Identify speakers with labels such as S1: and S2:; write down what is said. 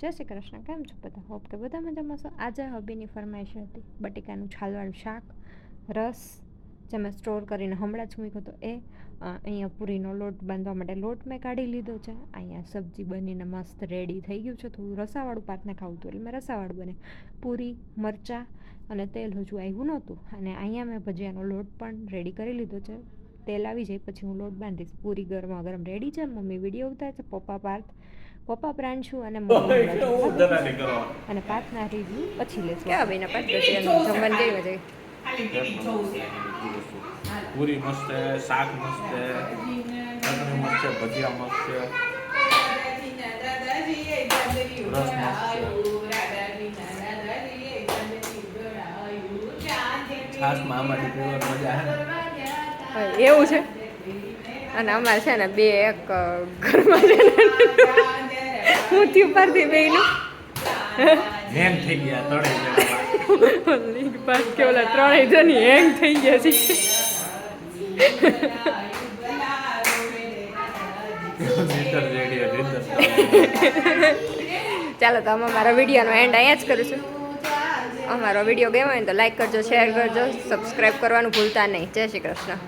S1: જય શ્રી કૃષ્ણ. કેમ છો બધા? હોપ કે બધા મજામાં છો. આજે હબીની ફરમાઈશ હતી બટેકાનું છાલવાળું શાક, રસ જે મેં સ્ટોર કરીને હમણાં જ મૂક્યો હતો એ. અહીંયા પૂરીનો લોટ બાંધવા માટે લોટ મેં કાઢી લીધો છે. અહીંયા સબ્જી બનીને મસ્ત રેડી થઈ ગયું છે. થોડું રસાવાળું પાતને ખાવું હતું એટલે મેં રસાવાળું બને. પૂરી, મરચાં અને તેલ હજુ આવ્યું નહોતું. અને અહીંયા મેં ભજીયાનો લોટ પણ રેડી કરી લીધો છે. તેલ આવી જાય પછી હું લોટ બાંધીશ. પૂરી ગરમા ગરમ રેડી છે. મમ્મી વિડીયો ઉતારે છે. પપ્પા પ્રાંશુ અને મમ્મી અને પાથના રિવ્યુ પછી લેશું. કેવા ભાઈના પાથ જમવાનું કેવી મજા
S2: પૂરી મસ્ત છે, શાક મસ્ત છે, ચટણી મસ્ત છે, ભજીયા મસ્ત છે, રસ મસ્ત છે, છાશમાં આમાંથી પીવાની મજા
S1: આવે. એવું છે. અને અમારે છે ને બે એક ઘરમાં છે ને હું થયું પરથી બેનું
S2: હેંગ થઈ ગયા
S1: લીક પાસ કે ઓલા ત્રણેય જણી હેંગ થઈ ગયા છે. ચાલો તો અમે અમારા વિડીયોનો એન્ડ અહીંયા જ કરીશું. અમારો વિડીયો ગમ્યો હોય ને તો લાઈક કરજો, શેર કરજો, સબસ્ક્રાઈબ કરવાનું ભૂલતા નહીં. જય શ્રી કૃષ્ણ.